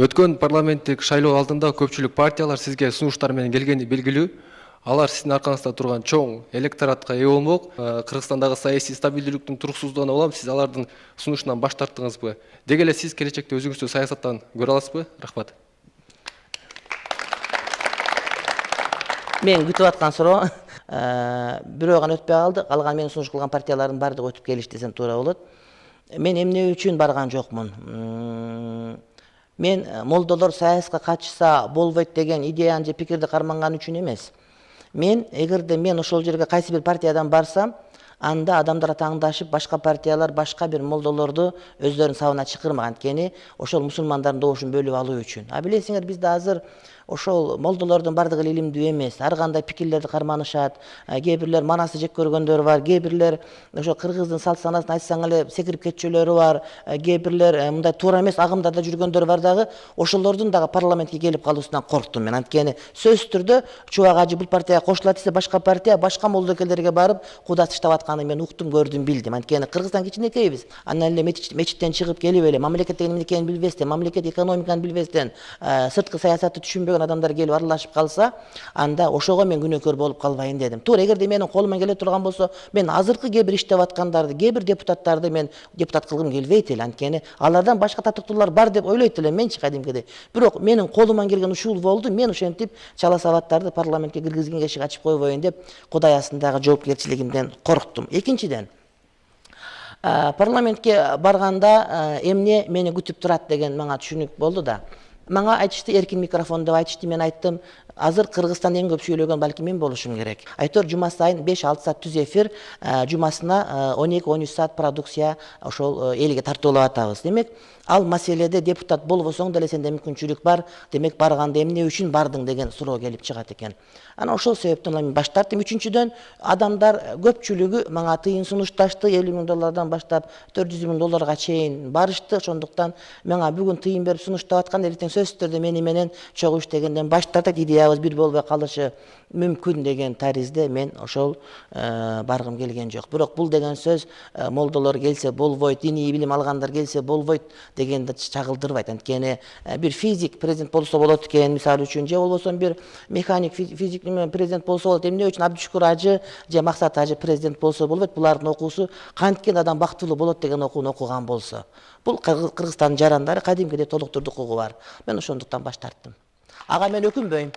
Өткөн парламенттик шайлоо алдында көпчүлүк партиялар сизге сунуштар менен келгени белгилүү. Алар сиздин аркаңызда турган чоң электоратка ээ болмок. Кыргызстандагы саясий стабилдүүлүктүн туруксуздугуна улам сиз алардын сунушунан баш тарттыңызбы? Деги эле сиз келечекте өзүңүздү саясаттан көрө аласызбы? Рахмат. Мен күтүп аткан суроо бирөө гана өтпөй калды. Калган менин сунуш кылган партиялардын баардыгы өтүп келишти десем туура болот. Мен эмне үчүн барган жокмун? Мен молдолор саясатка катышса болбойт деген идеяны же пикирди карманган үчүн эмес. Мен эгерде мен ошол жерге кайсы бир партиядан барсам, анда адамдар таңдашып, башка партиялар башка бир молдолорду өздөрүнүн сабына чакырмак, анткени ошол мусулмандардын добушун бөлүп алуу үчүн. Билесиңер, бизде азыр ошол молдолордун бардыгы илимдүү эмес, ар кандай пикирлерди карманышат. Кээ бирлер манасы жек көргөндөр бар, кээ бирлер ошо кыргыздын салт санасын айтсаң эле секирип кетчүлөрү бар, кээ бирлер мындай туура эмес агымдарда жүргөндөр бар дагы. Ошолордун дагы парламентке келип калуусунан корктум мен. Анткени сөзсүз түрдө Чубак ажы бул партияга кошулат десе, башка партия башка молдокелерге барып куда тыштап атканын мен уктум, көрдүм, билдим. Анткени Кыргызстан кичинекейбиз. Андан эле мечиттен чыгып келип эле мамлекет деген эмне экенин билбестен, мамлекет экономиканы билбестен, сырткы саясатты түшүнбөгөн адамдар келип аралашып калса, анда ошого мен күнөөкөр болуп калбайын дедим. Туура эгерде менин колуман келе турган болсо, мен азыркы кээ бир иштеп аткандарды, кээ бир депутаттарды мен депутат кылгым келбейт эле. Анткени алардан башка татыктуулар бар деп ойлойт элем менчи кадимкидей. Бирок менин колуман келген ушул болду. Мен ошентип чала сабаттарды парламентке киргизген эшик ачып койбойюн деп Кудай астындагы жоопкерчилигимден корктум. Экинчиден, парламентке барганда эмне мени күтүп турат деген мага түшүнүк болду да. Мага айтышты, эркин микрофон деп айтышты. Мен айттым, азыр Кыргызстанда эң көп сүйлөгөн балки мен болушум керек. Айтор жума сайын 5-6 саат түз эфир, жумасына 12-13 саат продукция ошол элге тартуулап атабыз. Демек, ал маселеде депутат болбосоң деле сенде мүмкүнчүлүк бар. Демек, барганда эмне үчүн бардың деген суроо келип чыгат экен. Анан ошол себептен мен баш тарттым. Үчүнчүдөн, адамдар көпчүлүгү мага тыйын сунушташты. $50.000 баштап $400.000 чейин барышты. Ошондуктан мага бүгүн тыйын берип сунуштап аткан, эртең сөзсүз түрдө мени менен чогуу иштегенден баш тартат, идеябыз бир болбой калышы мүмкүн деген таризде мен ошол баргым келген жок. Бирок бул деген сөз молдолор келсе болбойт, диний билим алгандар келсе болбойт дегенди чагылдырбайт. Анткени бир физик президент болсо болот экен, мисалы үчүн, же болбосо бир механик физик президент болсо болот. Эмне үчүн Абдышкур ажы же Максат ажы президент болсо болбойт? Булардын окуусу канткен адам бактылуу болот деген окууну окуган болсо. Бул Кыргызстандын жарандары кадимкидей толуктурду укугу бар. Мен ошондуктан баш тарттым. Ага мен өкүнбөйм.